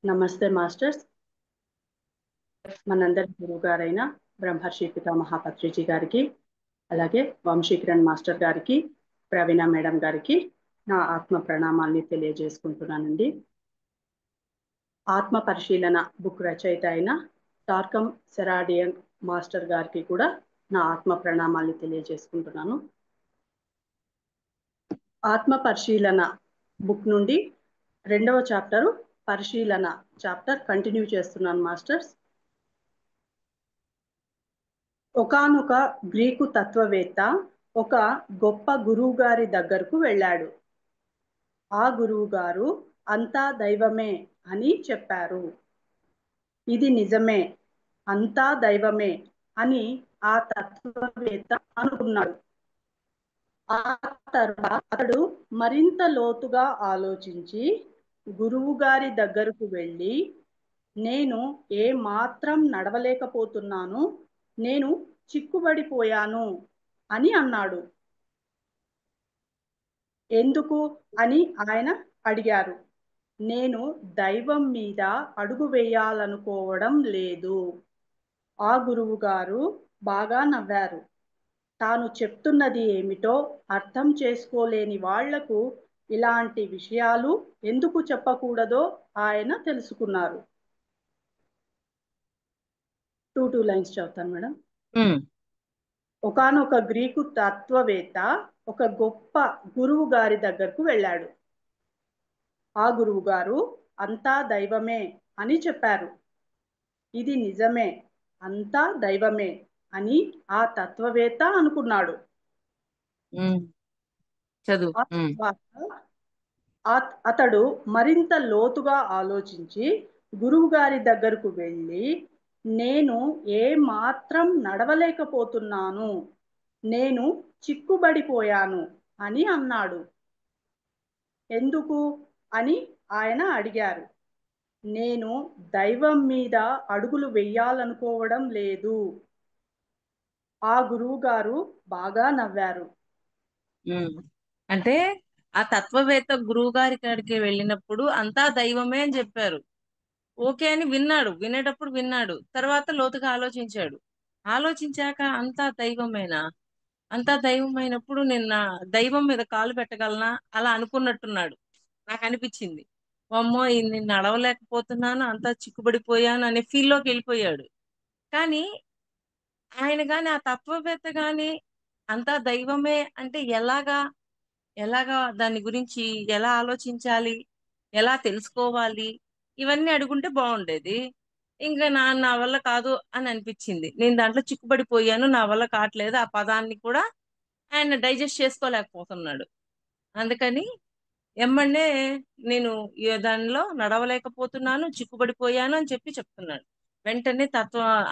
నమస్తే మాస్టర్స్. మనందరి గురువు గారైన బ్రహ్మర్షి పితామహ పత్రిజీ గారికి, అలాగే వంశీకిరణ్ మాస్టర్ గారికి, ప్రవీణ మేడం గారికి నా ఆత్మ ప్రణామాల్ని తెలియజేసుకుంటున్నానండి. ఆత్మ పరిశీలన బుక్ రచయిత అయిన టార్కమ్ సెరాడియన్ మాస్టర్ గారికి కూడా నా ఆత్మ ప్రణామాల్ని తెలియజేసుకుంటున్నాను. ఆత్మ పరిశీలన బుక్ నుండి 2వ చాప్టరు పరిశీలన చాప్టర్ కంటిన్యూ చేస్తున్నాను మాస్టర్స్. ఒకానొక గ్రీకు తత్వవేత్త ఒక గొప్ప గురువు గారి దగ్గరకు వెళ్ళాడు. ఆ గురువు గారు అంతా దైవమే అని చెప్పారు. ఇది నిజమే, అంతా దైవమే అని ఆ తత్వవేత్త అనుకున్నాడు. ఆ తర్వాత అతడు మరింత లోతుగా ఆలోచించి గురువు గారి దగ్గరకు వెళ్ళి, నేను ఏ మాత్రం నడవలేకపోతున్నాను, నేను చిక్కుబడిపోయాను అని అన్నాడు. ఎందుకు అని ఆయన అడిగారు. నేను దైవం మీద అడుగు వేయాలనుకోవడం లేదు. ఆ గురువు గారు బాగా నవ్వారు. తాను చెప్తున్నది ఏమిటో అర్థం చేసుకోలేని వాళ్లకు ఇలాంటి విషయాలు ఎందుకు చెప్పకూడదో ఆయన తెలుసుకున్నారు. టూ లైన్స్ చదువుతాను మేడం. ఒకానొక గ్రీకు తత్వవేత్త ఒక గొప్ప గురువు గారి దగ్గరకు వెళ్ళాడు. ఆ గురువు గారు అంతా దైవమే అని చెప్పారు. ఇది నిజమే, అంతా దైవమే అని ఆ తత్వవేత్త అనుకున్నాడు. చదువు. ఆ తర్వాత అతడు మరింత లోతుగా ఆలోచించి గురువు గారి దగ్గరకు వెళ్ళి, నేను ఏ మాత్రం నడవలేకపోతున్నాను, నేను చిక్కుబడిపోయాను అని అన్నాడు. ఎందుకు అని ఆయన అడిగారు. నేను దైవం మీద అడుగులు వెయ్యాలనుకోవడం లేదు. ఆ గురువు గారు బాగా నవ్వారు. అంటే ఆ తత్వవేత్త గురువు గారి కాడికి వెళ్ళినప్పుడు అంతా దైవమే అని చెప్పారు. ఓకే అని విన్నాడు. వినేటప్పుడు విన్నాడు. తర్వాత లోతుగా ఆలోచించాడు. ఆలోచించాక అంతా దైవమేనా? అంతా దైవమైనప్పుడు నేను నా దైవం మీద కాలు పెట్టగలనా అలా అనుకున్నట్టున్నాడు. నాకు అనిపించింది. అమ్మో నేను నడవలేకపోతున్నాను, అంతా చిక్కుబడిపోయాను అనే ఫీల్లోకి వెళ్ళిపోయాడు. కానీ ఆయన గాని ఆ తత్వవేత్త గాని అంతా దైవమే అంటే ఎలాగా దాని గురించి ఎలా ఆలోచించాలి, ఎలా తెలుసుకోవాలి, ఇవన్నీ అడుగుంటే బాగుండేది. ఇంకా నా వల్ల కాదు అని అనిపించింది. నేను దాంట్లో చిక్కుబడిపోయాను, నా వల్ల కావట్లేదు. ఆ పదాన్ని కూడా ఆయన డైజెస్ట్ చేసుకోలేకపోతున్నాడు. అందుకని ఎమ్మడే నేను దానిలో నడవలేకపోతున్నాను, చిక్కుబడిపోయాను అని చెప్తున్నాడు. వెంటనే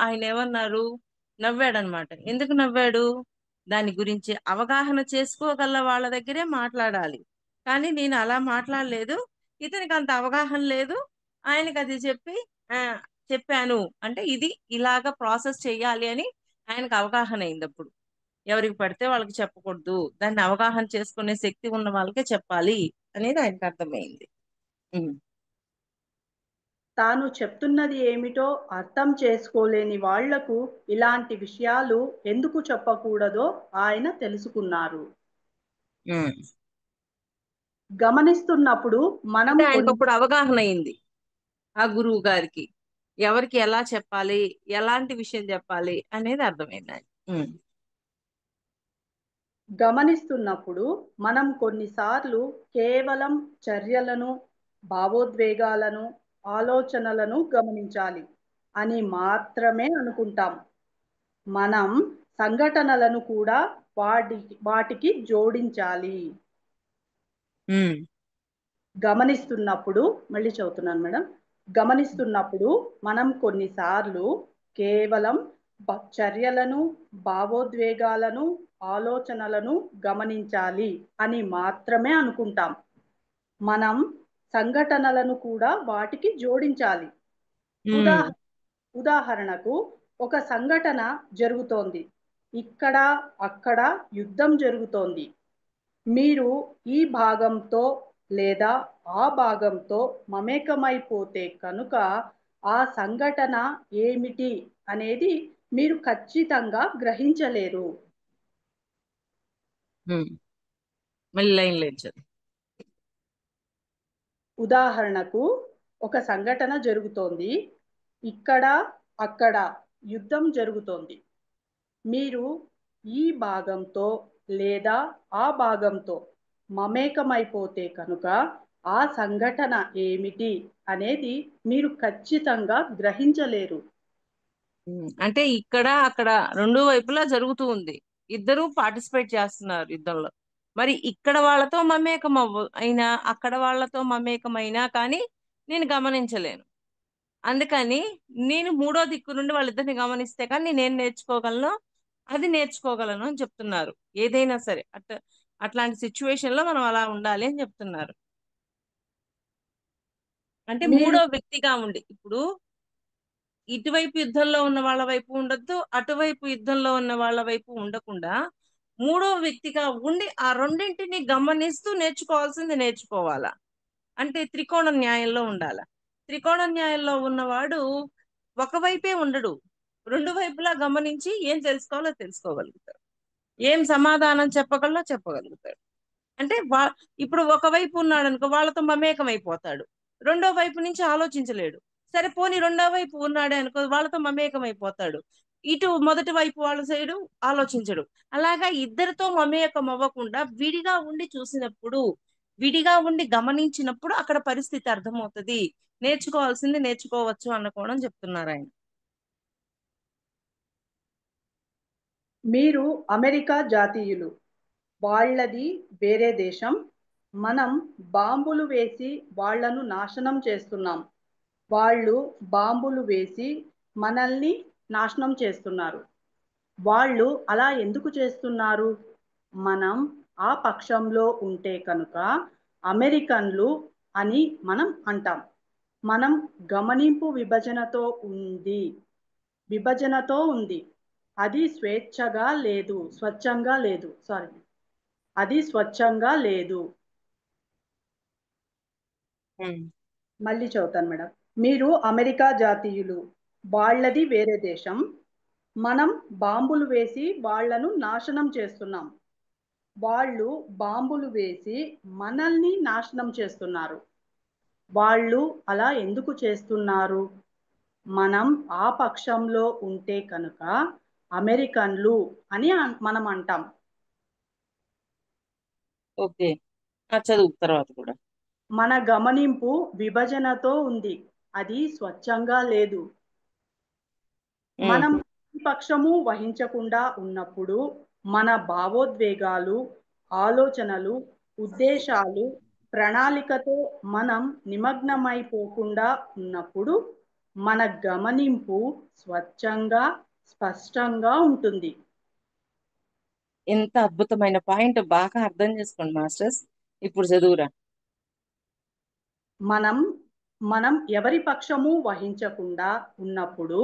ఆయన ఏమన్నారు, నవ్వాడనమాట. ఎందుకు నవ్వాడు? దాని గురించి అవగాహన చేసుకోగల వాళ్ళ దగ్గరే మాట్లాడాలి. కానీ నేను అలా మాట్లాడలేదు, ఇతనికి అంత అవగాహన లేదు, ఆయనకి అది చెప్పాను అంటే ఇది ఇలాగ ప్రాసెస్ చెయ్యాలి అని ఆయనకు అవగాహన అయింది. అప్పుడు ఎవరికి పడితే వాళ్ళకి చెప్పకూడదు, దాన్ని అవగాహన చేసుకునే శక్తి ఉన్న వాళ్ళకే చెప్పాలి అనేది ఆయనకు అర్థమైంది. తాను చెప్తున్నది ఏమిటో అర్థం చేసుకోలేని వాళ్లకు ఇలాంటి విషయాలు ఎందుకు చెప్పకూడదో ఆయన తెలుసుకున్నారు. గమనిస్తున్నప్పుడు మనం అంటే ఆయనకు అప్పుడు అవగాహన అయింది. ఆ గురువు గారికి ఎవరికి ఎలా చెప్పాలి, ఎలాంటి విషయం చెప్పాలి అనేది అర్థమైంది ఆయన. గమనిస్తున్నప్పుడు మనం కొన్నిసార్లు కేవలం చర్యలను, భావోద్వేగాలను, ఆలోచనలను గమనించాలి అని మాత్రమే అనుకుంటాం. మనం సంఘటనలను కూడా వాటికి జోడించాలి. గమనిస్తున్నప్పుడు, మళ్ళీ చదువుతున్నాను మేడం. గమనిస్తున్నప్పుడు మనం కొన్నిసార్లు కేవలం చర్యలను, భావోద్వేగాలను, ఆలోచనలను గమనించాలి అని మాత్రమే అనుకుంటాం. మనం సంఘటనలను కూడా వాటికి జోడించాలి. ఉదాహరణకు ఒక సంఘటన జరుగుతోంది. ఇక్కడ అక్కడ యుద్ధం జరుగుతోంది. మీరు ఈ భాగంతో లేదా ఆ భాగంతో మమేకమైపోతే కనుక ఆ సంఘటన ఏమిటి అనేది మీరు ఖచ్చితంగా గ్రహించలేరు. మళ్ళీ లైన్ లేదు. ఉదాహరణకు ఒక సంఘటన జరుగుతోంది. ఇక్కడ అక్కడ యుద్ధం జరుగుతోంది. మీరు ఈ భాగంతో లేదా ఆ భాగంతో మమేకమైపోతే కనుక ఆ సంఘటన ఏమిటి అనేది మీరు ఖచ్చితంగా గ్రహించలేరు. అంటే ఇక్కడ అక్కడ రెండు వైపులా జరుగుతూ ఉంది, ఇద్దరు పార్టిసిపేట్ చేస్తున్నారు యుద్ధంలో. మరి ఇక్కడ వాళ్ళతో మమేకం అయినా అక్కడ వాళ్ళతో మమేకం అయినా కానీ నేను గమనించలేను. అందుకని నేను మూడో దిక్కు నుండి వాళ్ళిద్దరిని గమనిస్తే కానీ నేనేం నేర్చుకోగలను, అది నేర్చుకోగలను అని చెప్తున్నారు. ఏదైనా సరే అట్లాంటి సిచ్యువేషన్ లో మనం అలా ఉండాలి అని చెప్తున్నారు. అంటే మీరు మూడో వ్యక్తిగా ఉండి, ఇప్పుడు ఇటువైపు యుద్ధంలో ఉన్న వాళ్ళ వైపు ఉండొద్దు, అటువైపు యుద్ధంలో ఉన్న వాళ్ళ వైపు ఉండకుండా మూడో వ్యక్తిగా ఉండి ఆ రెండింటిని గమనిస్తూ నేర్చుకోవాల్సింది నేర్చుకోవాలా. అంటే త్రికోణ న్యాయంలో ఉండాల. త్రికోణ న్యాయంలో ఉన్నవాడు ఒకవైపే ఉండడు, రెండు వైపులా గమనించి ఏం తెలుసుకోవాలో తెలుసుకోగలుగుతాడు, ఏం సమాధానం చెప్పగలనో చెప్పగలుగుతాడు. అంటే ఇప్పుడు ఒకవైపు ఉన్నాడు అనుకో, వాళ్ళతో మమేకం అయిపోతాడు, రెండో వైపు నుంచి ఆలోచించలేడు. సరే పోనీ రెండో వైపు ఉన్నాడే అనుకో, వాళ్ళతో మమేకం అయిపోతాడు, ఇటు మొదటి వైపు వాళ్ళ సైడు ఆలోచించడు. అలాగా ఇద్దరితో మమేకం అవ్వకుండా విడిగా ఉండి చూసినప్పుడు, విడిగా ఉండి గమనించినప్పుడు అక్కడ పరిస్థితి అర్థమవుతుంది, నేర్చుకోవాల్సింది నేర్చుకోవచ్చు అనుకోవడం చెప్తున్నారు ఆయన. మీరు అమెరికా జాతీయులు, వాళ్ళది వేరే దేశం. మనం బాంబులు వేసి వాళ్ళను నాశనం చేస్తున్నాం. వాళ్ళు బాంబులు వేసి మనల్ని నాశనం చేస్తున్నారు. వాళ్ళు అలా ఎందుకు చేస్తున్నారు? మనం ఆ పక్షంలో ఉంటే కనుక అమెరికన్లు అని మనం అంటాం. మనం గమనింపు విభజనతో ఉంది. అది స్వేచ్ఛగా లేదు, స్వచ్ఛంగా లేదు. సారీ, అది స్వచ్ఛంగా లేదు. మళ్ళీ చదువుతాను మేడం. మీరు అమెరికా జాతీయులు, వాళ్ళది వేరే దేశం. మనం బాంబులు వేసి వాళ్ళను నాశనం చేస్తున్నాం. వాళ్ళు బాంబులు వేసి మనల్ని నాశనం చేస్తున్నారు. వాళ్ళు అలా ఎందుకు చేస్తున్నారు? మనం ఆ పక్షంలో ఉంటే కనుక అమెరికన్లు అని మనం అంటాం. ఓకే, చదువు తర్వాత కూడా. మన గమనింపు విభజనతో ఉంది, అది స్వచ్ఛంగా లేదు. మనం పక్షము వహించకుండా ఉన్నప్పుడు మన భావోద్వేగాలు, ఆలోచనలు, ఉద్దేశాలు, ప్రణాళికతో మనం నిమగ్నమైపోకుండా ఉన్నప్పుడు మన గమనింపు స్వచ్ఛంగా, స్పష్టంగా ఉంటుంది. ఎంత అద్భుతమైన పాయింట్, బాగా అర్థం చేసుకోండి మాస్టర్స్. ఇప్పుడు చదువురా. మనం మనం ఎవరి పక్షము వహించకుండా ఉన్నప్పుడు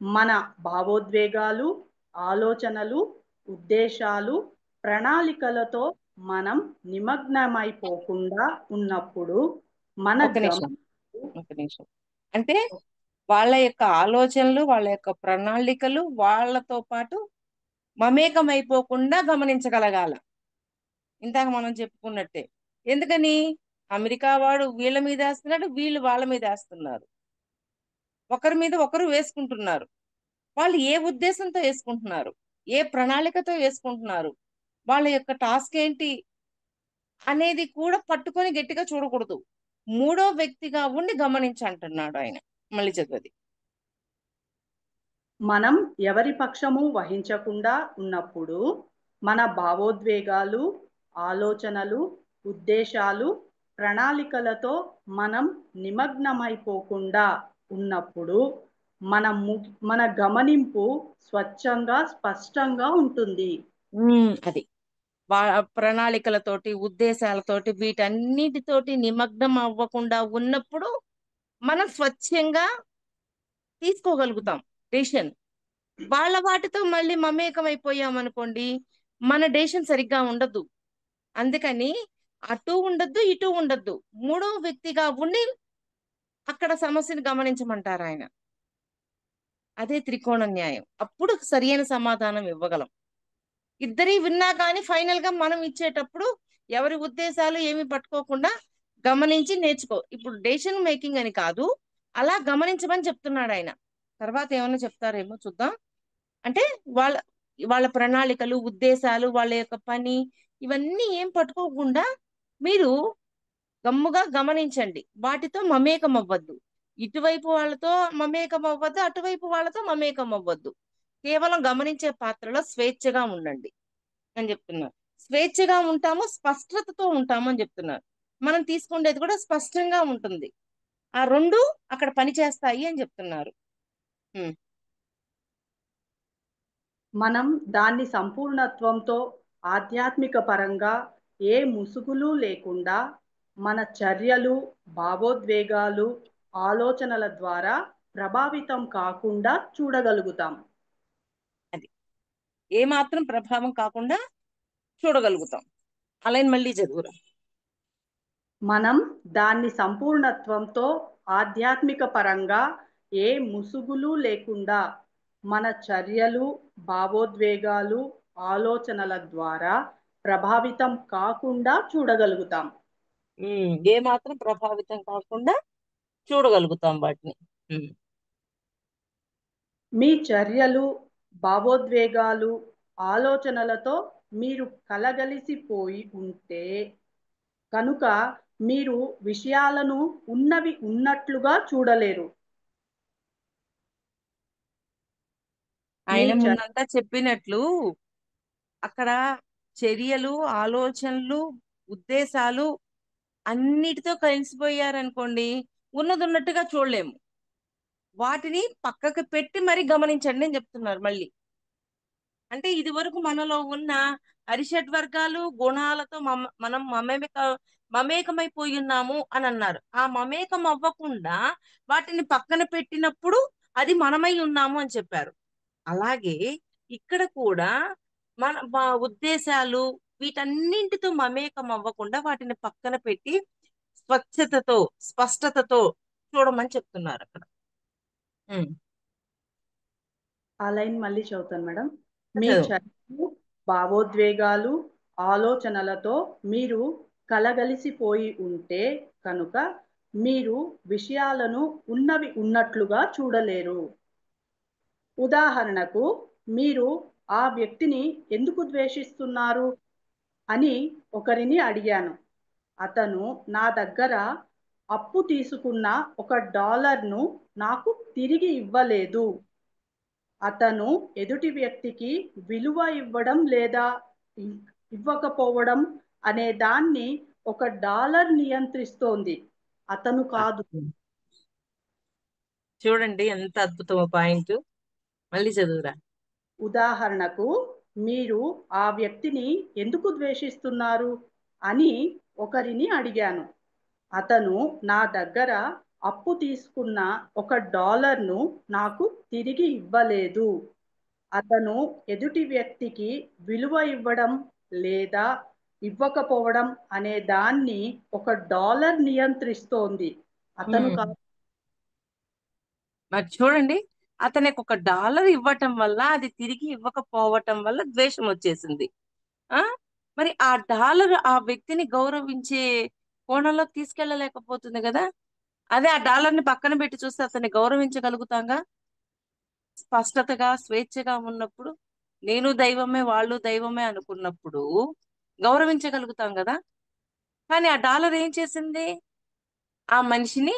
మన భావోద్వేగాలు, ఆలోచనలు, ఉద్దేశాలు, ప్రణాళికలతో మనం నిమగ్నమైపోకుండా ఉన్నప్పుడు మన ఒక గమ నిమిషం, ఒక నిమిషం. అంటే వాళ్ళ యొక్క ఆలోచనలు, వాళ్ళ యొక్క ప్రణాళికలు వాళ్ళతో పాటు మమేకం అయిపోకుండా గమనించగలగాల. ఇందాక మనం చెప్పుకున్నట్టే. ఎందుకని? అమెరికా వాడు వీళ్ళ మీద వేస్తున్నాడు, వీళ్ళు వాళ్ళ మీద వేస్తున్నారు, ఒకరి మీద ఒకరు వేసుకుంటున్నారు. వాళ్ళు ఏ ఉద్దేశంతో వేసుకుంటున్నారు, ఏ ప్రణాళికతో వేసుకుంటున్నారు, వాళ్ళ యొక్క టాస్క్ ఏంటి అనేది కూడా పట్టుకొని గట్టిగా చూడకూడదు, మూడో వ్యక్తిగా ఉండి గమనించంటున్నాడు ఆయన. మళ్ళీ చదివేది. మనం ఎవరి పక్షము వహించకుండా ఉన్నప్పుడు మన భావోద్వేగాలు, ఆలోచనలు, ఉద్దేశాలు, ప్రణాళికలతో మనం నిమగ్నమైపోకుండా ఉన్నప్పుడు మన గమనింపు స్వచ్ఛంగా, స్పష్టంగా ఉంటుంది. అది ప్రణాళికలతోటి, ఉద్దేశాలతోటి, వీటన్నిటితోటి నిమగ్నం అవ్వకుండా ఉన్నప్పుడు మనం స్వచ్ఛంగా తీసుకోగలుగుతాం డెసిషన్. వాళ్ళ వాటితో మళ్ళీ మమేకం అయిపోయాం అనుకోండి, మన డెసిషన్ సరిగ్గా ఉండదు. అందుకని అటు ఉండద్దు ఇటు ఉండద్దు, మూడో వ్యక్తిగా ఉండి అక్కడ సమస్యను గమనించమంటారు ఆయన. అదే త్రికోణ న్యాయం. అప్పుడు సరియైన సమాధానం ఇవ్వగలం. ఇద్దరి విన్నా కానీ ఫైనల్ గా మనం ఇచ్చేటప్పుడు ఎవరి ఉద్దేశాలు ఏమి పట్టుకోకుండా గమనించి నేర్చుకో. ఇప్పుడు డెసిషన్ మేకింగ్ అని కాదు, అలా గమనించమని చెప్తున్నాడు ఆయన. తర్వాత ఏమైనా చెప్తారేమో చూద్దాం. అంటే వాళ్ళ వాళ్ళ ప్రణాళికలు, ఉద్దేశాలు, వాళ్ళ యొక్క పని, ఇవన్నీ ఏం పట్టుకోకుండా మీరు గమ్ముగా గమనించండి. వాటితో మమేకం అవ్వద్దు. ఇటువైపు వాళ్ళతో మమేకం అవ్వద్దు, అటువైపు వాళ్ళతో మమేకం అవ్వద్దు. కేవలం గమనించే పాత్రలో స్వేచ్ఛగా ఉండండి అని చెప్తున్నారు. స్వేచ్ఛగా ఉంటాము, స్పష్టతతో ఉంటాము అని చెప్తున్నారు. మనం తీసుకునేది కూడా స్పష్టంగా ఉంటుంది. ఆ రెండు అక్కడ పని చేస్తాయి అని చెప్తున్నారు. ఉమ్. మనం దాన్ని సంపూర్ణత్వంతో ఆధ్యాత్మిక పరంగా ఏ ముసుగులు లేకుండా మన చర్యలు, భావోద్వేగాలు, ఆలోచనల ద్వారా ప్రభావితం కాకుండా చూడగలుగుతాం. అది ఏ మాత్రం ప్రభావం కాకుండా చూడగలుగుతాం. అలాని మళ్ళీ చదువురా. మనం దాన్ని సంపూర్ణత్వంతో ఆధ్యాత్మిక పరంగా ఏ ముసుగులు లేకుండా మన చర్యలు, భావోద్వేగాలు, ఆలోచనల ద్వారా ప్రభావితం కాకుండా చూడగలుగుతాం. ఏ మాత్రం ప్రభావితం కాకుండా చూడగలుగుతాం వాటిని. ఉమ్. మీ చర్యలు, భావోద్వేగాలు, ఆలోచనలతో మీరు కలగలిసిపోయి ఉంటే కనుక మీరు విషయాలను ఉన్నవి ఉన్నట్లుగా చూడలేరు. మీ ఆయన చ ముందంతా చెప్పినట్లు అక్కడ చర్యలు, ఆలోచనలు, ఉద్దేశాలు అన్నిటితో కలిసిపోయారనుకోండి, ఉన్నది ఉన్నట్టుగా చూడలేము. వాటిని పక్కకు పెట్టి మరి గమనించండి అని చెప్తున్నారు మళ్ళీ. అంటే ఇది వరకు మనలో ఉన్న అరిషడ్ వర్గాలు గుణాలతో మనం మమేకమైపోయి ఉన్నాము అని అన్నారు. ఆ మమేకం అవ్వకుండా వాటిని పక్కన పెట్టినప్పుడు అది మనమై ఉన్నాము అని చెప్పారు. అలాగే ఇక్కడ కూడా మా ఉద్దేశాలు వీటన్నింటితో మమేకం అవ్వకుండా వాటిని పక్కన పెట్టి స్వచ్ఛతతో, స్పష్టతతో చూడమని చెప్తున్నారు అక్కడ. ఉమ్. ఆ లైన్ మళ్ళీ చదువుతాను మేడం. మీ చదువు. చర్యలు, భావోద్వేగాలు, ఆలోచనలతో మీరు కలగలిసిపోయి ఉంటే కనుక మీరు విషయాలను ఉన్నవి ఉన్నట్లుగా చూడలేరు. ఉదాహరణకు, మీరు ఆ వ్యక్తిని ఎందుకు ద్వేషిస్తున్నారు అని ఒకరిని అడిగాను. అతను నా దగ్గర అప్పు తీసుకున్న $1 నాకు తిరిగి ఇవ్వలేదు. అతను ఎదుటి వ్యక్తికి విలువ ఇవ్వడం లేదా ఇవ్వకపోవడం అనే దాన్ని $1 నియంత్రిస్తోంది, అతను కాదు. చూడండి ఎంత అద్భుతమో పాయింట్. మళ్ళీ చదువురా. ఉదాహరణకు, మీరు ఆ వ్యక్తిని ఎందుకు ద్వేషిస్తున్నారు అని ఒకరిని అడిగాను. అతను నా దగ్గర అప్పు తీసుకున్న $1 నాకు తిరిగి ఇవ్వలేదు. అతను ఎదుటి వ్యక్తికి విలువ ఇవ్వడం లేదా ఇవ్వకపోవడం అనే దాన్ని $1 నియంత్రిస్తోంది, అతను ఉమ్. కాదు. మరి చూడండి, అతనికి $1 ఇవ్వటం వల్ల అది తిరిగి ఇవ్వకపోవటం వల్ల ద్వేషం వచ్చేసింది. ఆ మరి ఆ డాలర్ ఆ వ్యక్తిని గౌరవించే కోణంలోకి తీసుకెళ్ళలేకపోతుంది కదా. అదే ఆ డాలర్ ని పక్కన పెట్టి చూస్తే అతన్ని గౌరవించగలుగుతాంగా. స్పష్టతగా, స్వేచ్ఛగా ఉన్నప్పుడు, నేను దైవమే వాళ్ళు దైవమే అనుకున్నప్పుడు గౌరవించగలుగుతాం కదా. కానీ ఆ డాలర్ ఏం చేసింది? ఆ మనిషిని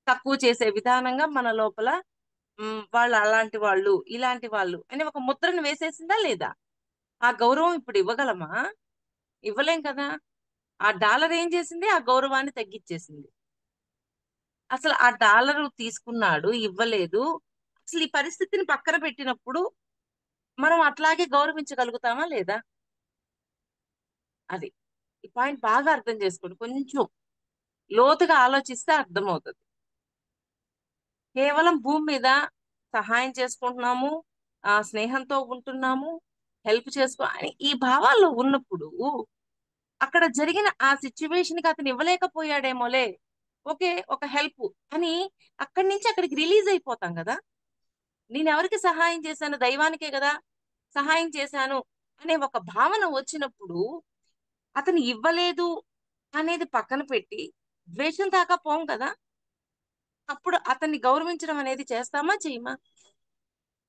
తక్కువ చేసే విధానంగా మన లోపల వాళ్ళు అలాంటి వాళ్ళు, ఇలాంటి వాళ్ళు అని ఒక ముద్రను వేసేసిందా లేదా? ఆ గౌరవం ఇప్పుడు ఇవ్వగలమా? ఇవ్వలేం కదా. ఆ డాలర్ ఏం చేసింది? ఆ గౌరవాన్ని తగ్గించేసింది. అసలు ఆ డాలర్ తీసుకున్నాడు, ఇవ్వలేదు. అసలు ఈ పరిస్థితిని పక్కన పెట్టినప్పుడు మనం అట్లాగే గౌరవించగలుగుతామా లేదా? అది ఈ పాయింట్ బాగా అర్థం చేసుకోండి. కొంచెం లోతుగా ఆలోచిస్తే అర్థమవుతుంది. కేవలం భూమి మీద సహాయం చేసుకుంటున్నాము, స్నేహంతో ఉంటున్నాము, హెల్ప్ చేసుకో అని ఈ భావాల్లో ఉన్నప్పుడు అక్కడ జరిగిన ఆ సిచ్యువేషన్ కి అతను ఇవ్వలేకపోయాడేమోలే, ఓకే ఒక హెల్ప్ అని అక్కడి నుంచి అక్కడికి రిలీజ్ అయిపోతాం కదా. నేను ఎవరికి సహాయం చేశాను? దైవానికే కదా సహాయం చేశాను అనే ఒక భావన వచ్చినప్పుడు అతను ఇవ్వలేదు అనేది పక్కన పెట్టి ద్వేషం దాకా పోం కదా. అప్పుడు అతన్ని గౌరవించడం అనేది చేస్తామా చేయమా?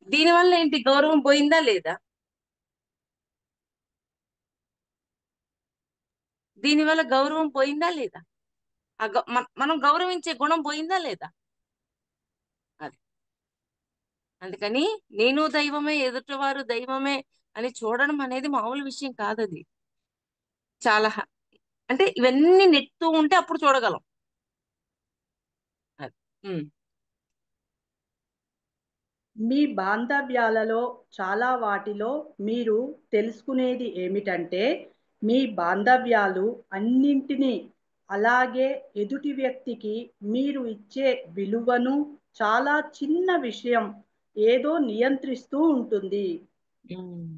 దీనివల్ల ఏంటి, గౌరవం పోయిందా లేదా? దీనివల్ల గౌరవం పోయిందా లేదా? మనం గౌరవించే గుణం పోయిందా లేదా? అది అందుకని నేను దైవమే ఎదుటివారు దైవమే అని చూడడం అనేది మామూలు విషయం కాదు. అది చాలా అంటే ఇవన్నీ నెట్తూ ఉంటే అప్పుడు చూడగలం. అది ఉమ్. మీ బాంధవ్యాలలో చాలా వాటిలో మీరు తెలుసుకునేది ఏమిటంటే, మీ బాంధవ్యాలు అన్నింటినీ అలాగే ఎదుటి వ్యక్తికి మీరు ఇచ్చే విలువను చాలా చిన్న విషయం ఏదో నియంత్రిస్తూ ఉంటుంది. ఉమ్.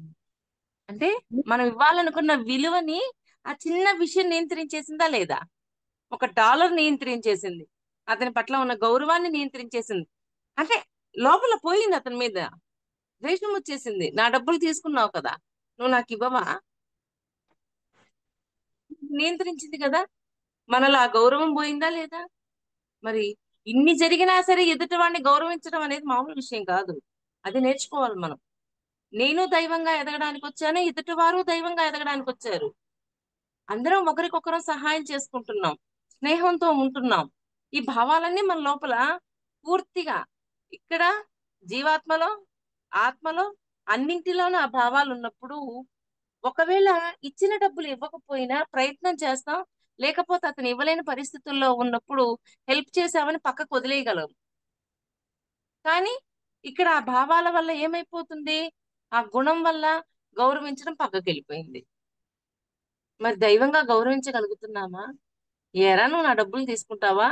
అంటే మనం ఇవ్వాలనుకున్న విలువని ఆ చిన్న విషయం నియంత్రించేసిందా లేదా? $1 నియంత్రించేసింది, అతని పట్ల ఉన్న గౌరవాన్ని నియంత్రించేసింది. అంటే లోపల పోయింది అతని మీద, ద్వేషం వచ్చేసింది. నా డబ్బులు తీసుకున్నావు కదా, నువ్వు నాకు ఇవ్వవా? నియంత్రించింది కదా. మనలో ఆ గౌరవం పోయిందా లేదా? మరి ఇన్ని జరిగినా సరే ఎదుటి వాడిని గౌరవించడం అనేది మామూలు విషయం కాదు. అది నేర్చుకోవాలి మనం. నేను దైవంగా ఎదగడానికి వచ్చాను, ఎదుటివారు దైవంగా ఎదగడానికి వచ్చారు. అందరం ఒకరికొకరం సహాయం చేసుకుంటున్నాం, స్నేహంతో ఉంటున్నాం. ఈ భావాలన్నీ మన లోపల పూర్తిగా ఇక్కడ జీవాత్మలో, ఆత్మలో, అన్నింటిలోనూ ఆ భావాలు ఉన్నప్పుడు ఒకవేళ ఇచ్చిన డబ్బులు ఇవ్వకపోయినా ప్రయత్నం చేస్తాం. లేకపోతే అతను ఇవ్వలేని పరిస్థితుల్లో ఉన్నప్పుడు హెల్ప్ చేసామని పక్కకు వదిలేయగలం. కానీ ఇక్కడ ఆ భావాల వల్ల ఏమైపోతుంది, ఆ గుణం వల్ల గౌరవించడం పక్కకి వెళ్ళిపోయింది. మరి దైవంగా గౌరవించగలుగుతున్నామా? ఏరా నువ్వు నా డబ్బులు తీసుకుంటావా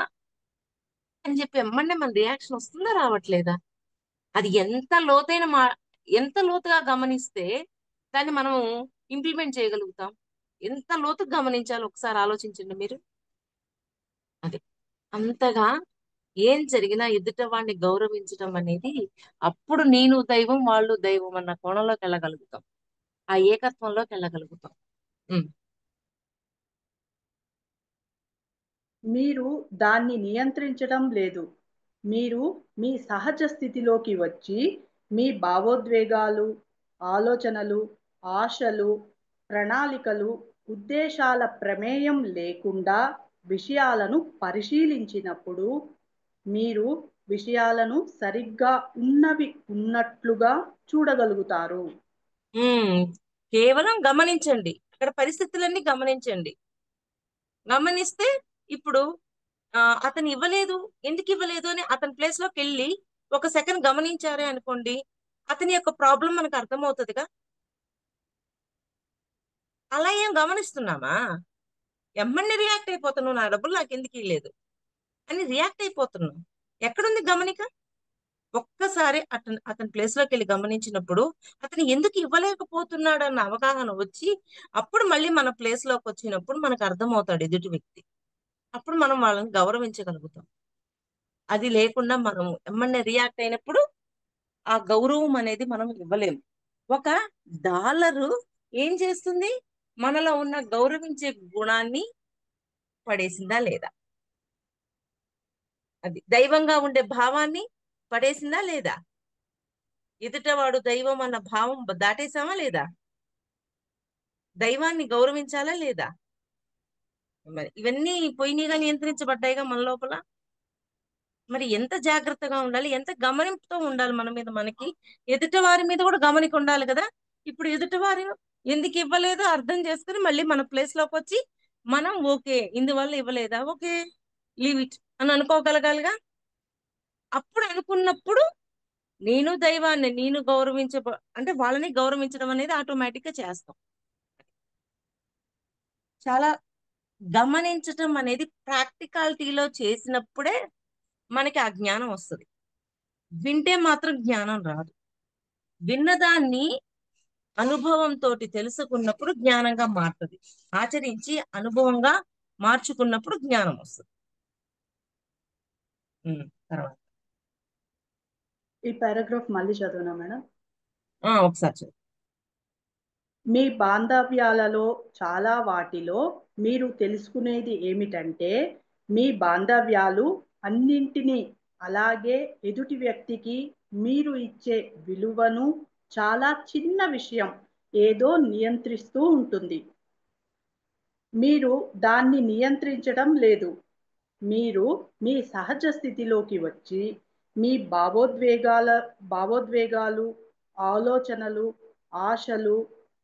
అని చెప్పి ఎమ్మటే మన రియాక్షన్ వస్తుందా రావట్లేదా? అది ఎంత లోతుగా గమనిస్తే దాన్ని మనం ఇంప్లిమెంట్ చేయగలుగుతాం. ఎంత లోతుగా గమనించాలో ఒకసారి ఆలోచించండి మీరు. అది అంతగా ఏం జరిగినా ఎదుట వాడిని గౌరవించడం అనేది అప్పుడు నేను దైవం వాళ్ళు దైవం అన్న కోణంలోకి వెళ్ళగలుగుతాం, ఆ ఏకత్వంలోకి వెళ్ళగలుగుతాం. ఉమ్. మీరు దాన్ని నియంత్రించడం లేదు. మీరు మీ సహజ స్థితిలోకి వచ్చి మీ భావోద్వేగాలు, ఆలోచనలు, ఆశలు, ప్రణాళికలు, ఉద్దేశాల ప్రమేయం లేకుండా విషయాలను పరిశీలించినప్పుడు మీరు విషయాలను సరిగ్గా ఉన్నవి ఉన్నట్లుగా చూడగలుగుతారు. ఉమ్. కేవలం గమనించండి, అక్కడ పరిస్థితులన్నీ గమనించండి. గమనిస్తే ఇప్పుడు అతను ఇవ్వలేదు, ఎందుకు ఇవ్వలేదు అని అతని ప్లేస్ లోకి వెళ్ళి ఒక సెకండ్ గమనించారే అనుకోండి, అతని యొక్క ప్రాబ్లం మనకు అర్థమవుతుందిగా. అలా ఏం గమనిస్తున్నామా? ఎమ్మన్ని రియాక్ట్ అయిపోతున్నావు, నా డబ్బులు నాకు ఎందుకు ఇవ్వలేదు అని రియాక్ట్ అయిపోతున్నావు. ఎక్కడుంది గమనిక? ఒక్కసారి అతని ప్లేస్ లోకి వెళ్ళి గమనించినప్పుడు అతను ఎందుకు ఇవ్వలేకపోతున్నాడు అన్న అవగాహన వచ్చి అప్పుడు మళ్ళీ మన ప్లేస్ లోకి వచ్చినప్పుడు మనకు అర్థమవుతాడు ఎదుటి వ్యక్తి. అప్పుడు మనం వాళ్ళని గౌరవించగలుగుతాం. అది లేకుండా మనం ఎమ్మన్నే రియాక్ట్ అయినప్పుడు ఆ గౌరవం అనేది మనం ఇవ్వలేము. $1 ఏం చేస్తుంది, మనలో ఉన్న గౌరవించే గుణాన్ని పడేసిందా లేదా? అది దైవంగా ఉండే భావాన్ని పడేసిందా లేదా? ఎదుటవాడు దైవం అన్న భావం దాటేసామా లేదా? దైవాన్ని గౌరవించాలా లేదా? మరి ఇవన్నీ పోయినీగా నియంత్రించబడ్డాయిగా మన లోపల. మరి ఎంత జాగ్రత్తగా ఉండాలి, ఎంత గమనింపుతో ఉండాలి మన మీద మనకి. ఎదుటి వారి మీద కూడా గమనిక ఉండాలి కదా. ఇప్పుడు ఎదుటి వారు ఎందుకు ఇవ్వలేదో అర్థం చేసుకుని మళ్ళీ మన ప్లేస్ లోకి వచ్చి మనం ఓకే ఇందువల్ల ఇవ్వలేదా, ఓకే లీవ్ ఇట్ అని అనుకోగలగాలిగా. అప్పుడు అనుకున్నప్పుడు నేను దైవాన్ని నేను అంటే వాళ్ళని గౌరవించడం అనేది ఆటోమేటిక్ గా చేస్తాం. చాలా గమనించటం అనేది ప్రాక్టికాలిటీలో చేసినప్పుడే మనకి ఆ జ్ఞానం వస్తుంది. వింటే మాత్రం జ్ఞానం రాదు. విన్నదాన్ని అనుభవంతో తెలుసుకున్నప్పుడు జ్ఞానంగా మారుతుంది. ఆచరించి అనుభవంగా మార్చుకున్నప్పుడు జ్ఞానం వస్తుంది. తర్వాత ఈ పారాగ్రాఫ్ మళ్ళీ చదువునా మేడం? ఒకసారి చదువు. మీ బాంధవ్యాలలో చాలా వాటిలో మీరు తెలుసుకునేది ఏమిటంటే, మీ బాంధవ్యాలు అన్నింటినీ, అలాగే ఎదుటి వ్యక్తికి మీరు ఇచ్చే విలువను చాలా చిన్న విషయం ఏదో నియంత్రిస్తూ ఉంటుంది. మీరు దాన్ని నియంత్రించడం లేదు. మీరు మీ సహజ స్థితిలోకి వచ్చి మీ భావోద్వేగాలు, ఆలోచనలు, ఆశలు,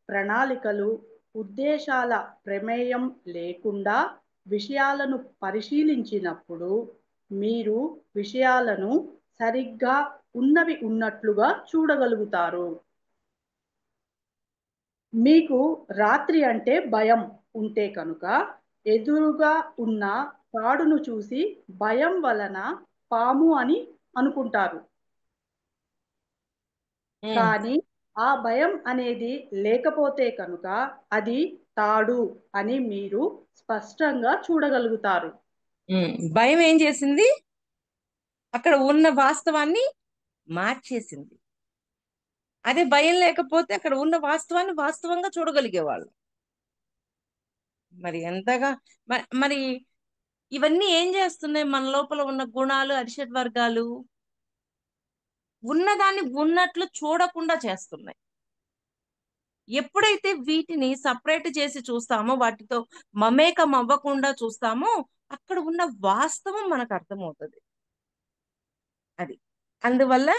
ప్రణాళికలు, ఉద్దేశాల ప్రమేయం లేకుండా విషయాలను పరిశీలించినప్పుడు మీరు విషయాలను సరిగ్గా ఉన్నవి ఉన్నట్లుగా చూడగలుగుతారు. మీకు రాత్రి అంటే భయం ఉంటే కనుక ఎదురుగా ఉన్న తాడును చూసి భయం వలన పాము అని అనుకుంటారు. కానీ ఆ భయం అనేది లేకపోతే కనుక అది తాడు అని మీరు స్పష్టంగా చూడగలుగుతారు. భయం ఏం చేసింది? అక్కడ ఉన్న వాస్తవాన్ని మార్చేసింది. అదే భయం లేకపోతే అక్కడ ఉన్న వాస్తవాన్ని వాస్తవంగా చూడగలిగేవాళ్ళు. మరి ఎంతగా మరి ఇవన్నీ ఏం చేస్తున్నాయి? మన లోపల ఉన్న గుణాలు, అరిషడ్ వర్గాలు ఉన్నదాన్ని ఉన్నట్లు చూడకుండా చేస్తున్నాయి. ఎప్పుడైతే వీటిని సపరేట్ చేసి చూస్తామో, వాటితో మమేకం అవ్వకుండా చూస్తామో, అక్కడ ఉన్న వాస్తవం మనకు అర్థమవుతుంది. అది అందువల్ల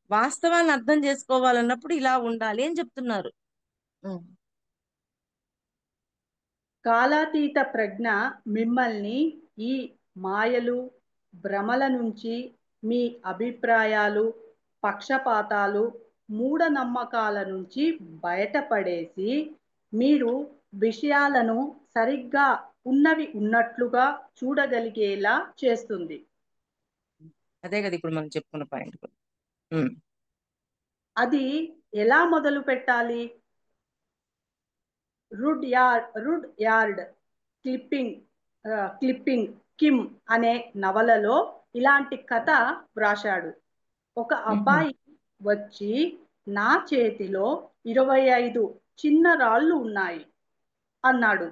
వాస్తవాన్ని అర్థం చేసుకోవాలన్నప్పుడు ఇలా ఉండాలి అని చెప్తున్నారు. కాలాతీత ప్రజ్ఞ మిమ్మల్ని ఈ మాయలు, భ్రమల నుంచి, మీ అభిప్రాయాలు, పక్షపాతాలు, మూఢనమ్మకాల నుంచి బయటపడేసి మీరు విషయాలను సరిగ్గా ఉన్నవి ఉన్నట్లుగా చూడగలిగేలా చేస్తుంది. అదే కదా ఇప్పుడు మనం చెప్పుకున్న పాయింట్. అది ఎలా మొదలు పెట్టాలి? రుడ్ యార్డ్ క్లిప్పింగ్ కిమ్ అనే నవలలో ఇలాంటి కథ వ్రాశాడు. ఒక అబ్బాయి వచ్చి, నా చేతిలో 25 చిన్న రాళ్ళు ఉన్నాయి అన్నాడు.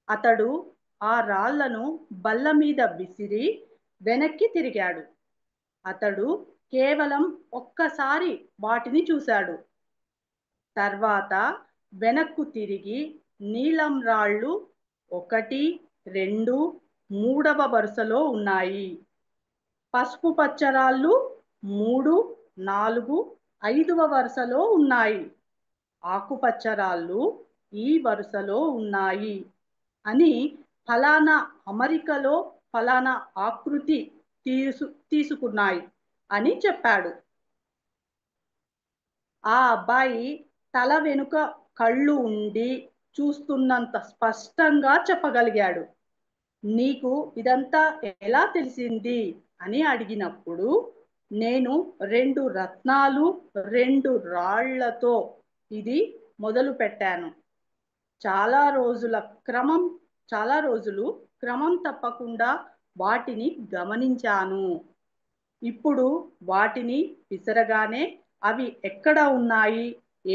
అతడు ఆ రాళ్లను బల్ల మీద విసిరి వెనక్కి తిరిగాడు. అతడు కేవలం ఒక్కసారి వాటిని చూశాడు. తర్వాత వెనక్కు తిరిగి నీలం రాళ్ళు 1, 2, 3వ వరుసలో ఉన్నాయి. పసుపు పచ్చరాళ్ళు 3, 4, 5వ వరుసలో ఉన్నాయి. ఆకుపచ్చరాళ్ళు ఈ వరుసలో ఉన్నాయి అని ఫలానా అమరికలో ఫలానా ఆకృతి తీసుకున్నాయి అని చెప్పాడు. ఆ అబ్బాయి తల వెనుక కళ్ళు ఉండి చూస్తున్నంత స్పష్టంగా చెప్పగలిగాడు. నీకు ఇదంతా ఎలా తెలిసింది అని అడిగినప్పుడు, నేను 2 రత్నాలు, 2 రాళ్లతో ఇది మొదలు పెట్టాను. చాలా రోజులు క్రమం తప్పకుండా వాటిని గమనించాను. ఇప్పుడు వాటిని విసరగానే అవి ఎక్కడ ఉన్నాయి,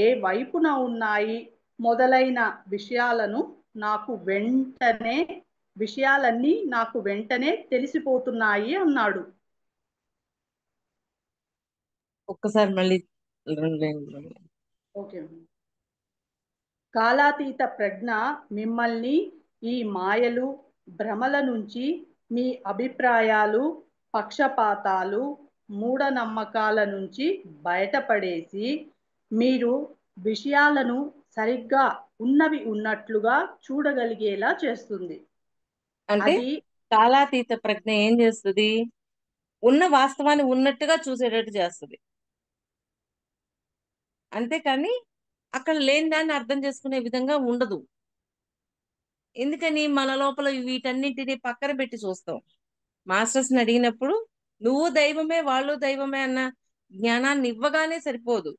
ఏ వైపున ఉన్నాయి మొదలైన విషయాలన్నీ నాకు వెంటనే తెలిసిపోతున్నాయి అన్నాడు. ఒక్కసారి మళ్ళీ. ఓకే. కాలాతీత ప్రజ్ఞ మిమ్మల్ని ఈ మాయలు, భ్రమల నుంచి, మీ అభిప్రాయాలు, పక్షపాతాలు, మూఢనమ్మకాల నుంచి బయటపడేసి మీరు విషయాలను సరిగ్గా ఉన్నవి ఉన్నట్లుగా చూడగలిగేలా చేస్తుంది. అంటే కాలాతీత ప్రజ్ఞ ఏం చేస్తుంది? ఉన్న వాస్తవాన్ని ఉన్నట్టుగా చూసేటట్టు చేస్తుంది. అంతేకాని అక్కడ లేని దాన్ని అర్థం చేసుకునే విధంగా ఉండదు. ఎందుకని? మన లోపల వీటన్నింటినీ పక్కన పెట్టి చూస్తాం. మాస్టర్స్ని అడిగినప్పుడు నువ్వు దైవమే, వాళ్ళు దైవమే అన్న జ్ఞానాన్ని ఇవ్వగానే సరిపోదు.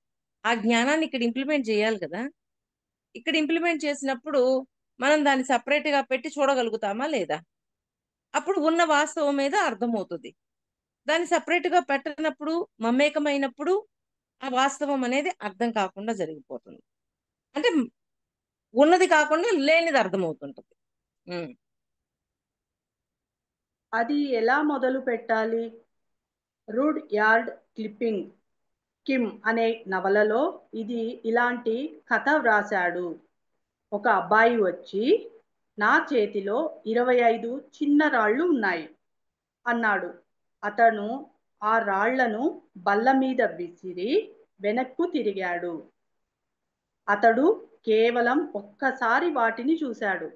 ఆ జ్ఞానాన్ని ఇక్కడ ఇంప్లిమెంట్ చేయాలి కదా. ఇక్కడ ఇంప్లిమెంట్ చేసినప్పుడు మనం దాన్ని separate గా పెట్టి చూడగలుగుతామా లేదా? అప్పుడు ఉన్న వాస్తవం మీద అర్థమవుతుంది. దాన్ని separate గా పెట్టనప్పుడు, మమేకమైనప్పుడు ఆ వాస్తవం అనేది అర్థం కాకుండా జరిగిపోతుంది. అంటే ఉన్నది కాకుండా లేనిది అర్థమవుతుంటది. ఉమ్. అది ఎలా మొదలు పెట్టాలి? రుడ్ యార్డ్ క్లిప్పింగ్ కిమ్ అనే నవలలో ఇది ఇలాంటి కథ వ్రాశాడు. ఒక అబ్బాయి వచ్చి, నా చేతిలో 25 చిన్న రాళ్ళు ఉన్నాయి అన్నాడు. అతను ఆ రాళ్లను బల్ల మీద విసిరి వెనక్కు తిరిగాడు. అతడు కేవలం ఒక్కసారి వాటిని చూశాడు.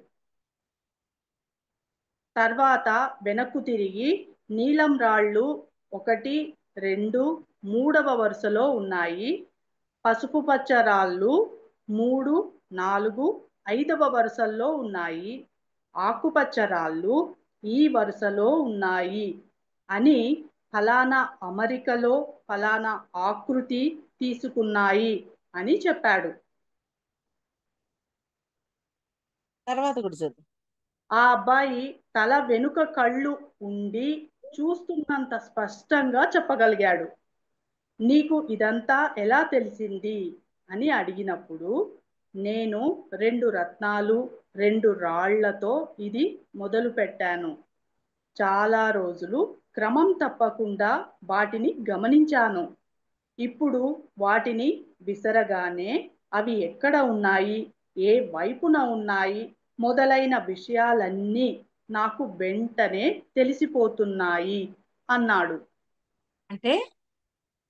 తర్వాత వెనక్కు తిరిగి, నీలం రాళ్ళు 1, 2, 3వ వరుసలో ఉన్నాయి. పసుపు పచ్చ రాళ్ళు 3, 4, 5వ వరుసల్లో ఉన్నాయి. ఆకుపచ్చ రాళ్ళు ఈ వరుసలో ఉన్నాయి అని ఫలానా అమరికలో ఫలానా ఆకృతి తీసుకున్నాయి అని చెప్పాడు. తర్వాత కూడా చదువు. ఆ అబ్బాయి తల వెనుక కళ్ళు ఉండి చూస్తున్నంత స్పష్టంగా చెప్పగలిగాడు. నీకు ఇదంతా ఎలా తెలిసింది అని అడిగినప్పుడు, నేను 2 రత్నాలు 2 రాళ్లతో ఇది మొదలుపెట్టాను. చాలా రోజులు క్రమం తప్పకుండా వాటిని గమనించాను. ఇప్పుడు వాటిని విసరగానే అవి ఎక్కడ ఉన్నాయి, ఏ వైపున ఉన్నాయి మొదలైన విషయాలన్నీ నాకు వెంటనే తెలిసిపోతున్నాయి అన్నాడు. అంటే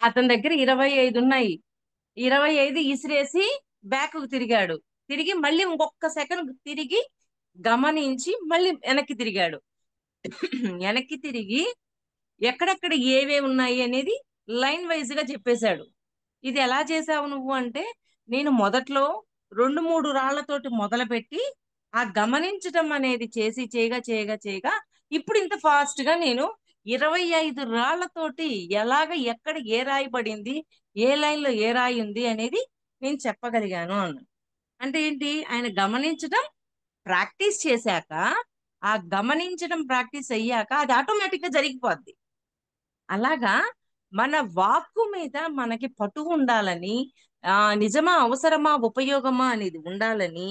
అతని దగ్గర 25 ఉన్నాయి. 25 ఇసిరేసి బ్యాక్ తిరిగాడు. తిరిగి మళ్ళీ ఇంకొక సెకండ్ తిరిగి గమనించి మళ్ళీ వెనక్కి తిరిగాడు. వెనక్కి తిరిగి ఎక్కడెక్కడ ఏవే ఉన్నాయి అనేది లైన్ వైజ్ గా చెప్పేశాడు. ఇది ఎలా చేసావు నువ్వు అంటే, నేను మొదట్లో 2-3 రాళ్లతోటి మొదలుపెట్టి ఆ గమనించటం అనేది చేసి చేయగా చేయగా చేయగా ఇప్పుడు ఇంత ఫాస్ట్ గా నేను 25 రాళ్లతోటి ఎలాగ ఎక్కడ ఏ రాయి పడింది, ఏ లైన్ లో ఏ రాయి ఉంది అనేది నేను చెప్పగలిగాను అన్నాడు. అంటే ఏంటి, ఆయన గమనించడం ప్రాక్టీస్ చేశాక, ఆ గమనించడం ప్రాక్టీస్ అయ్యాక అది ఆటోమేటిక్ గా జరిగిపోద్ది. అలాగా మన వాక్కు మీద మనకి పట్టు ఉండాలని, నిజమా అవసరమా ఉపయోగమా అనేది ఉండాలని,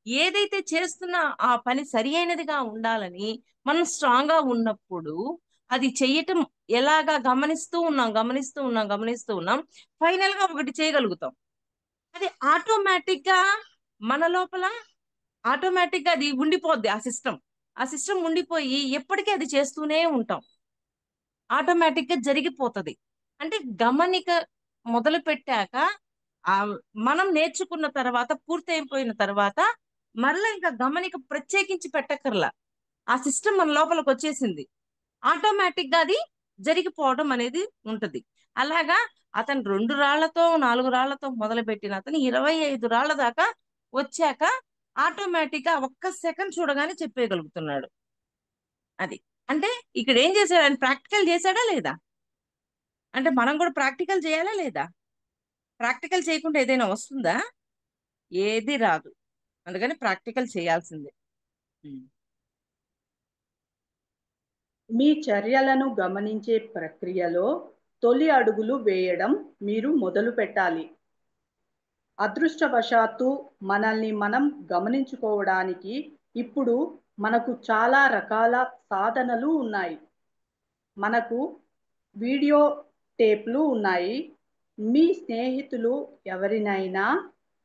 ఏదైతే చేస్తున్నా ఆ పని సరి అయినదిగా ఉండాలని మనం స్ట్రాంగ్ గా ఉన్నప్పుడు అది చెయ్యటం ఎలాగా గమనిస్తూ ఉన్నాం ఫైనల్ గా ఒకటి చేయగలుగుతాం. అది ఆటోమేటిక్ గా మన లోపల ఆటోమేటిక్ గా అది ఉండిపోద్ది. ఆ సిస్టమ్ ఉండిపోయి ఎప్పటికీ అది చేస్తూనే ఉంటాం. ఆటోమేటిక్ గా జరిగిపోతది. అంటే గమనిక మొదలు పెట్టాక ఆ మనం నేర్చుకున్న తర్వాత పూర్తయిపోయిన తర్వాత మరలా ఇంకా గమనిక ప్రత్యేకించి పెట్టక్కర్లా. ఆ సిస్టమ్ మన లోపలికి వచ్చేసింది. ఆటోమేటిక్ గా అది జరిగిపోవడం అనేది ఉంటది. అలాగా అతను 2 రాళ్లతో 4 రాళ్లతో మొదలు పెట్టిన అతను 25 రాళ్ల దాకా వచ్చాక ఆటోమేటిక్ గా ఒక్క సెకండ్ చూడగానే చెప్పేయగలుగుతున్నాడు. అది అంటే ఇక్కడ ఏం చేశాడు, ఆయన ప్రాక్టికల్ చేశాడా లేదా? అంటే మనం కూడా ప్రాక్టికల్ చేయాలా లేదా? ప్రాక్టికల్ చేయకుండా ఏదైనా వస్తుందా? ఏది రాదు. అందుకని ప్రాక్టికల్ చేయాల్సిందే. ఉమ్. మీ చర్యలను గమనించే ప్రక్రియలో తొలి అడుగులు వేయడం మీరు మొదలు పెట్టాలి. అదృష్టవశాత్తు మనల్ని మనం గమనించుకోవడానికి ఇప్పుడు మనకు చాలా రకాల సాధనలు ఉన్నాయి. మనకు వీడియో టేప్లు ఉన్నాయి. మీ స్నేహితులు ఎవరినైనా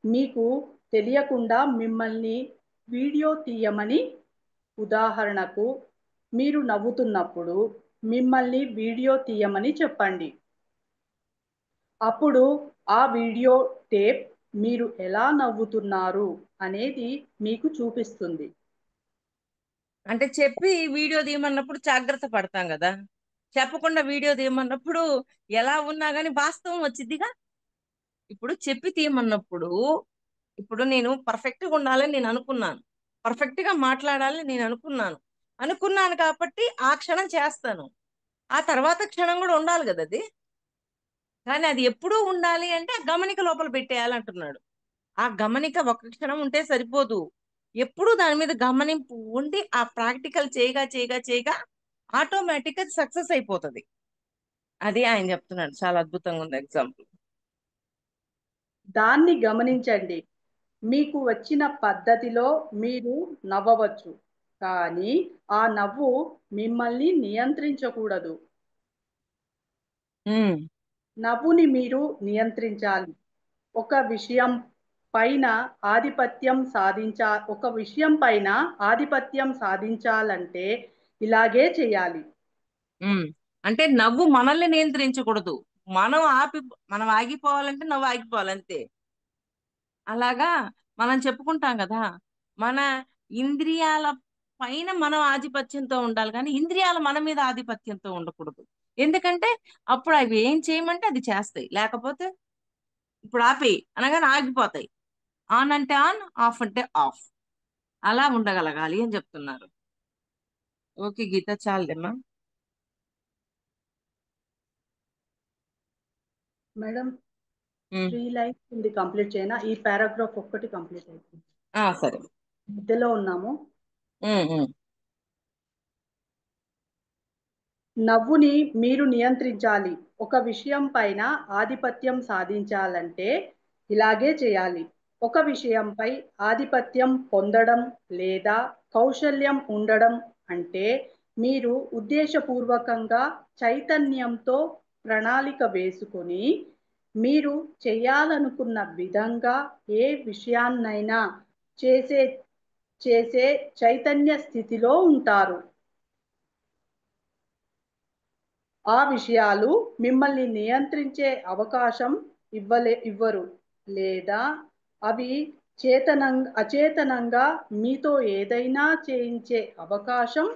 మీకు తెలియకుండా మిమ్మల్ని వీడియో తీయమని, ఉదాహరణకు మీరు నవ్వుతున్నప్పుడు మిమ్మల్ని వీడియో తీయమని చెప్పండి. అప్పుడు ఆ వీడియో టేప్ మీరు ఎలా నవ్వుతున్నారు అనేది మీకు చూపిస్తుంది. అంటే చెప్పి వీడియో తీయమన్నప్పుడు జాగ్రత్త పడతాం కదా. చెప్పకుండా వీడియో తీయమన్నప్పుడు ఎలా ఉన్నా గానీ వాస్తవం వచ్చిద్దిగా. ఇప్పుడు చెప్పి తీయమన్నప్పుడు, ఇప్పుడు నేను పర్ఫెక్ట్ గా ఉండాలని నేను అనుకున్నాను, పర్ఫెక్ట్ గా మాట్లాడాలని నేను అనుకున్నాను కాబట్టి ఆ క్షణం చేస్తాను. ఆ తర్వాత క్షణం కూడా ఉండాలి కదా అది. కానీ అది ఎప్పుడూ ఉండాలి అంటే ఆ గమనిక లోపల పెట్టేయాలి అంటున్నాడు. ఆ గమనిక ఒక క్షణం ఉంటే సరిపోదు. ఎప్పుడూ దాని మీద గమనింపు ఉండి ఆ ప్రాక్టికల్ చేయగా చేయగా చేయగా ఆటోమేటిక్ గా సక్సెస్ అయిపోతది. అది ఆయన చెప్తున్నాడు. చాలా అద్భుతంగా ఉంది ఎగ్జాంపుల్. దాన్ని గమనించండి. మీకు వచ్చిన పద్ధతిలో మీరు నవ్వవచ్చు, కానీ ఆ నవ్వు మిమ్మల్ని నియంత్రించకూడదు. ఉమ్, నవ్వుని మీరు నియంత్రించాలి. ఒక విషయం పైన ఒక విషయం పైన ఆధిపత్యం సాధించాలంటే ఇలాగే చేయాలి. ఉమ్. అంటే నవ్వు మనల్ని నియంత్రించకూడదు. మనం ఆపి మనం ఆగిపోవాలంటే నవ్వు ఆగిపోవాలి అంతే. అలాగా మనం చెప్పుకుంటాం కదా, మన ఇంద్రియాల పైన మనం ఆధిపత్యంతో ఉండాలి కానీ ఇంద్రియాలు మన మీద ఆధిపత్యంతో ఉండకూడదు. ఎందుకంటే అప్పుడు అవి ఏం చేయమంటే అది చేస్తాయి. లేకపోతే ఇప్పుడు ఆపేయి అనగానే ఆగిపోతాయి. ఆన్ అంటే ఆన్, ఆఫ్ అంటే ఆఫ్. అలా ఉండగలగాలి అని చెప్తున్నారు. ఓకే గీత, చాలదమ్మా. మేడం, ఉమ్, 3 లైన్స్ ఉంది, కంప్లీట్ చేయనా? ఈ పారాగ్రాఫ్ ఒక్కటి కంప్లీట్ అయిపోయింది. సరే. మధ్యలో ఉన్నాము. ఉమ్, ఉమ్, నవ్వుని మీరు నియంత్రించాలి. ఒక విషయం పైన ఆధిపత్యం సాధించాలంటే ఇలాగే చేయాలి. ఒక విషయంపై ఆధిపత్యం పొందడం లేదా కౌశల్యం ఉండడం అంటే మీరు ఉద్దేశపూర్వకంగా చైతన్యంతో ప్రణాళిక వేసుకొని మీరు చేయాలనుకున్న విధంగా ఏ విషయాన్నైనా చేసే చేసే చైతన్య స్థితిలో ఉంటారు. ఆ విషయాలు మిమ్మల్ని నియంత్రించే అవకాశం ఇవ్వరు, లేదా అవి అచేతనంగా మీతో ఏదైనా చేయించే అవకాశం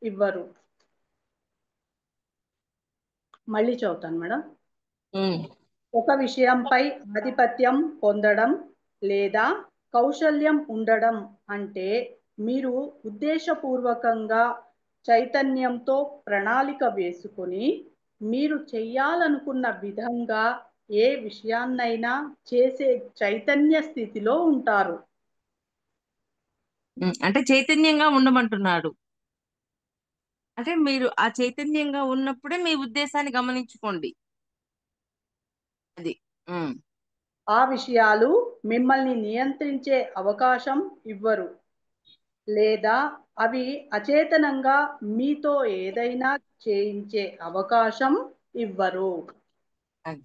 ఇవ్వరు. మళ్ళీ చదువుతాను మేడం. ఉమ్. ఒక విషయంపై ఆధిపత్యం పొందడం లేదా కౌశల్యం ఉండడం అంటే మీరు ఉద్దేశపూర్వకంగా చైతన్యంతో ప్రణాళిక వేసుకొని మీరు చెయ్యాలనుకున్న విధంగా ఏ విషయాన్నైనా చేసే చైతన్య స్థితిలో ఉంటారు. అంటే చైతన్యంగా ఉండమంటున్నాడు. అంటే మీరు ఆ చైతన్యంగా ఉన్నప్పుడే మీ ఉద్దేశాన్ని గమనించుకోండి. అది. ఉమ్. ఆ విషయాలు మిమ్మల్ని నియంత్రించే అవకాశం ఇవ్వరు, లేదా అవి అచేతనంగా మీతో ఏదైనా చేయించే అవకాశం ఇవ్వరు. అది.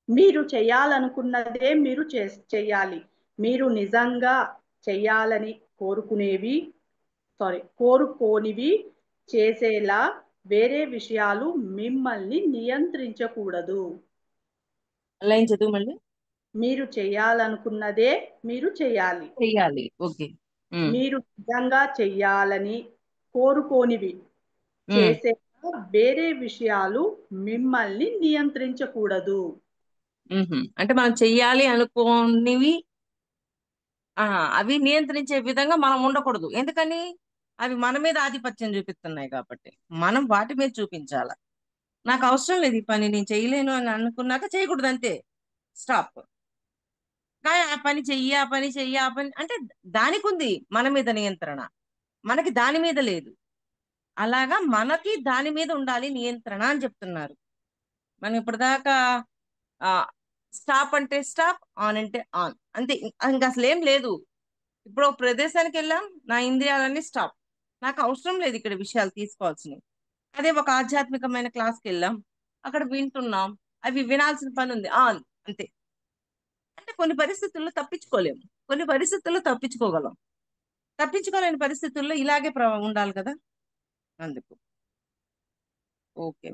మీరు చేయాలనుకున్నదే మీరు చెయ్యాలి. మీరు నిజంగా చెయ్యాలని కోరుకోనివి చేసేలా వేరే విషయాలు మిమ్మల్ని నియంత్రించకూడదు. లైన్ చదువు మళ్ళీ. మీరు చేయాలనుకున్నదే మీరు చేయాలి. చెయ్యాలి. ఓకే. ఉమ్, మీరు నిజంగా చెయ్యాలని కోరుకోనివి ఉమ్, చేసేలా వేరే విషయాలు మిమ్మల్ని నియంత్రించకూడదు. అంటే మనం చెయ్యాలి అనుకోనివి ఆ అవి నియంత్రించే విధంగా మనం ఉండకూడదు. ఎందుకని? అవి మన మీద ఆధిపత్యం చూపిస్తున్నాయి కాబట్టి మనం వాటి మీద చూపించాల. నాకు అవసరం లేదు ఈ పని, నేను చేయలేను అని అనుకున్నాక చేయకూడదు అంతే. స్టాప్. కానీ ఆ పని చెయ్యి, ఆ పని చెయ్యి, ఆ పని అంటే దానికి ఉంది మన మీద నియంత్రణ, మనకి దాని మీద లేదు. అలాగా మనకి దాని మీద ఉండాలి నియంత్రణ అని చెప్తున్నారు. మనం ఇప్పటిదాకా ఆ స్టాప్ అంటే స్టాప్, ఆన్ అంటే ఆన్, అంతే. ఇంకా అసలు ఏం లేదు. ఇప్పుడు ఒక ప్రదేశానికి వెళ్ళాం, నా ఇంద్రియాలన్నీ స్టాప్. నాకు అవసరం లేదు ఇక్కడ విషయాలు తీసుకోవాల్సినవి. అదే ఒక ఆధ్యాత్మికమైన క్లాస్కి వెళ్ళాం, అక్కడ వింటున్నాం, అవి వినాల్సిన పని ఉంది, ఆన్, అంతే. అంటే కొన్ని పరిస్థితుల్లో తప్పించుకోలేము, కొన్ని పరిస్థితుల్లో తప్పించుకోగలం. తప్పించుకోలేని పరిస్థితుల్లో ఇలాగే ఉండాలి కదా. అందుకు ఓకే.